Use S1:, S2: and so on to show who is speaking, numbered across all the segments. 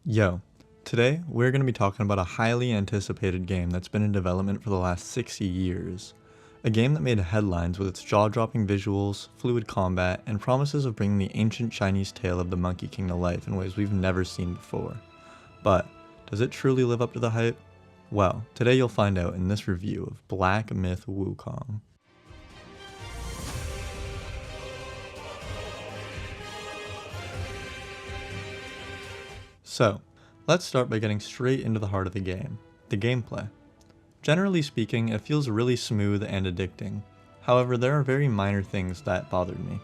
S1: Yo, today we're going to be talking about a highly anticipated game that's been in development for the last 60 years. A game that made headlines with its jaw-dropping visuals, fluid combat, and promises of bringing the ancient Chinese tale of the Monkey King to life in ways we've never seen before. But, does it truly live up to the hype? Well, today you'll find out in this review of Black Myth Wukong. So, let's start by getting straight into the heart of the game, the gameplay. Generally speaking, it feels really smooth and addicting. However, there are very minor things that bothered me.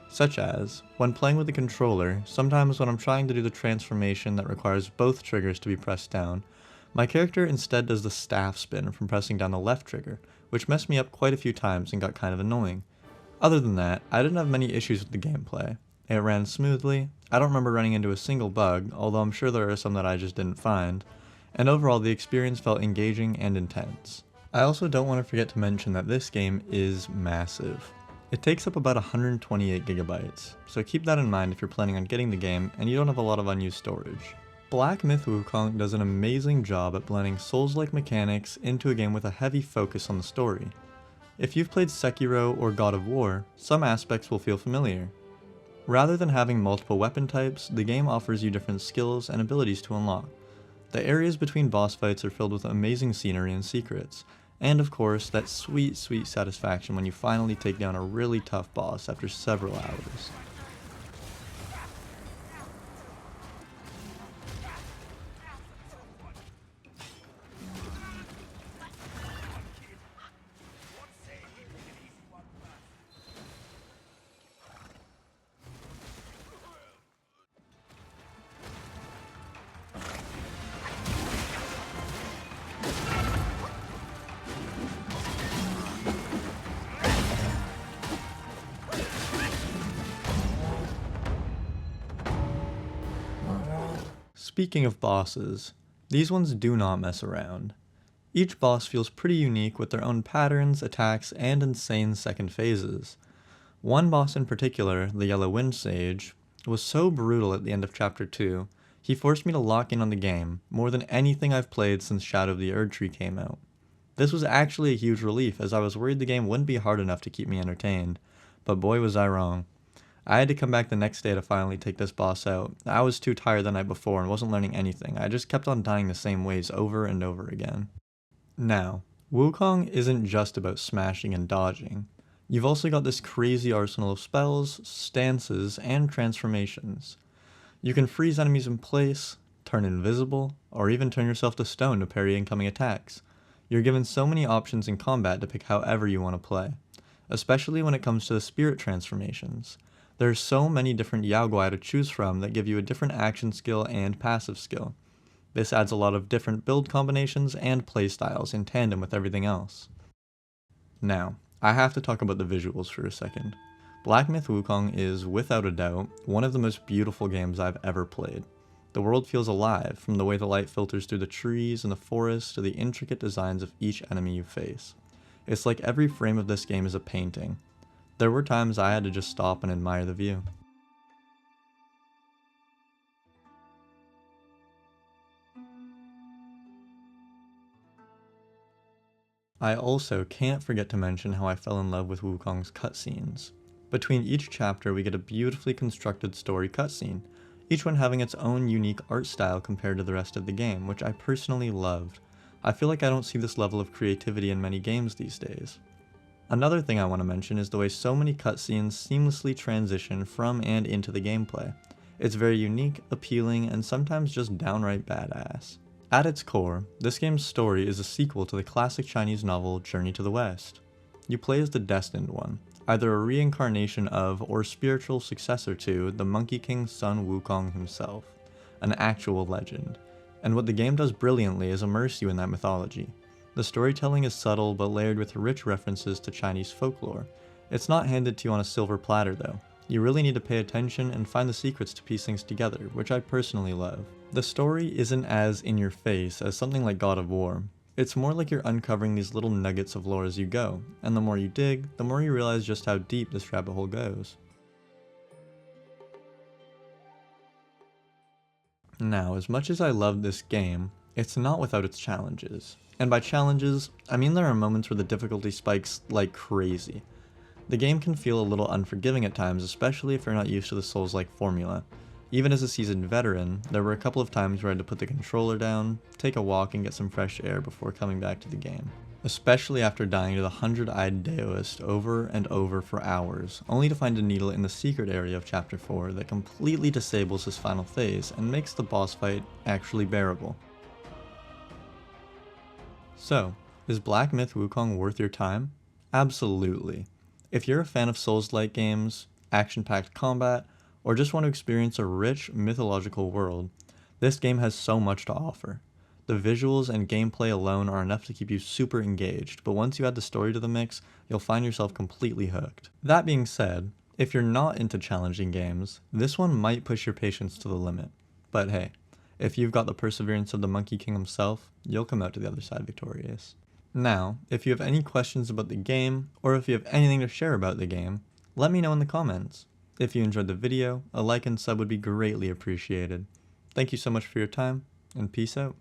S1: Such as, when playing with the controller, sometimes when I'm trying to do the transformation that requires both triggers to be pressed down, my character instead does the staff spin from pressing down the left trigger, which messed me up quite a few times and got kind of annoying. Other than that, I didn't have many issues with the gameplay. It ran smoothly, I don't remember running into a single bug, although I'm sure there are some that I just didn't find, and overall the experience felt engaging and intense. I also don't want to forget to mention that this game is massive. It takes up about 128 gigabytes, so keep that in mind if you're planning on getting the game and you don't have a lot of unused storage. Black Myth Wukong does an amazing job at blending Souls-like mechanics into a game with a heavy focus on the story. If you've played Sekiro or God of War, some aspects will feel familiar. Rather than having multiple weapon types, the game offers you different skills and abilities to unlock. The areas between boss fights are filled with amazing scenery and secrets, and of course, that sweet satisfaction when you finally take down a really tough boss after several hours. Speaking of bosses, these ones do not mess around. Each boss feels pretty unique with their own patterns, attacks, and insane second phases. One boss in particular, the Yellow Wind Sage, was so brutal at the end of Chapter 2, he forced me to lock in on the game, more than anything I've played since Shadow of the Erdtree came out. This was actually a huge relief, as I was worried the game wouldn't be hard enough to keep me entertained, but boy was I wrong. I had to come back the next day to finally take this boss out. I was too tired the night before and wasn't learning anything. I just kept on dying the same ways over and over again. Now, Wukong isn't just about smashing and dodging. You've also got this crazy arsenal of spells, stances, and transformations. You can freeze enemies in place, turn invisible, or even turn yourself to stone to parry incoming attacks. You're given so many options in combat to pick however you want to play, especially when it comes to the spirit transformations. There are so many different Yao Guai to choose from that give you a different action skill and passive skill. This adds a lot of different build combinations and playstyles in tandem with everything else. Now, I have to talk about the visuals for a second. Black Myth Wukong is, without a doubt, one of the most beautiful games I've ever played. The world feels alive, from the way the light filters through the trees and the forest to the intricate designs of each enemy you face. It's like every frame of this game is a painting. There were times I had to just stop and admire the view. I also can't forget to mention how I fell in love with Wukong's cutscenes. Between each chapter we get a beautifully constructed story cutscene, each one having its own unique art style compared to the rest of the game, which I personally loved. I feel like I don't see this level of creativity in many games these days. Another thing I want to mention is the way so many cutscenes seamlessly transition from and into the gameplay. It's very unique, appealing, and sometimes just downright badass. At its core, this game's story is a sequel to the classic Chinese novel Journey to the West. You play as the Destined One, either a reincarnation of or spiritual successor to the Monkey King's son Wukong himself, an actual legend. And what the game does brilliantly is immerse you in that mythology. The storytelling is subtle but layered with rich references to Chinese folklore. It's not handed to you on a silver platter though. You really need to pay attention and find the secrets to piece things together, which I personally love. The story isn't as in your face as something like God of War. It's more like you're uncovering these little nuggets of lore as you go, and the more you dig, the more you realize just how deep this rabbit hole goes. Now, as much as I love this game, it's not without its challenges. And by challenges, I mean there are moments where the difficulty spikes like crazy. The game can feel a little unforgiving at times, especially if you're not used to the Souls-like formula. Even as a seasoned veteran, there were a couple of times where I had to put the controller down, take a walk, and get some fresh air before coming back to the game. Especially after dying to the 100-eyed Daoist over and over for hours, only to find a needle in the secret area of Chapter 4 that completely disables his final phase and makes the boss fight actually bearable. So, is Black Myth Wukong worth your time? Absolutely. If you're a fan of Souls-like games, action-packed combat, or just want to experience a rich, mythological world, this game has so much to offer. The visuals and gameplay alone are enough to keep you super engaged, but once you add the story to the mix, you'll find yourself completely hooked. That being said, if you're not into challenging games, this one might push your patience to the limit. But hey, if you've got the perseverance of the Monkey King himself, you'll come out to the other side victorious. Now, if you have any questions about the game, or if you have anything to share about the game, let me know in the comments. If you enjoyed the video, a like and sub would be greatly appreciated. Thank you so much for your time, and peace out.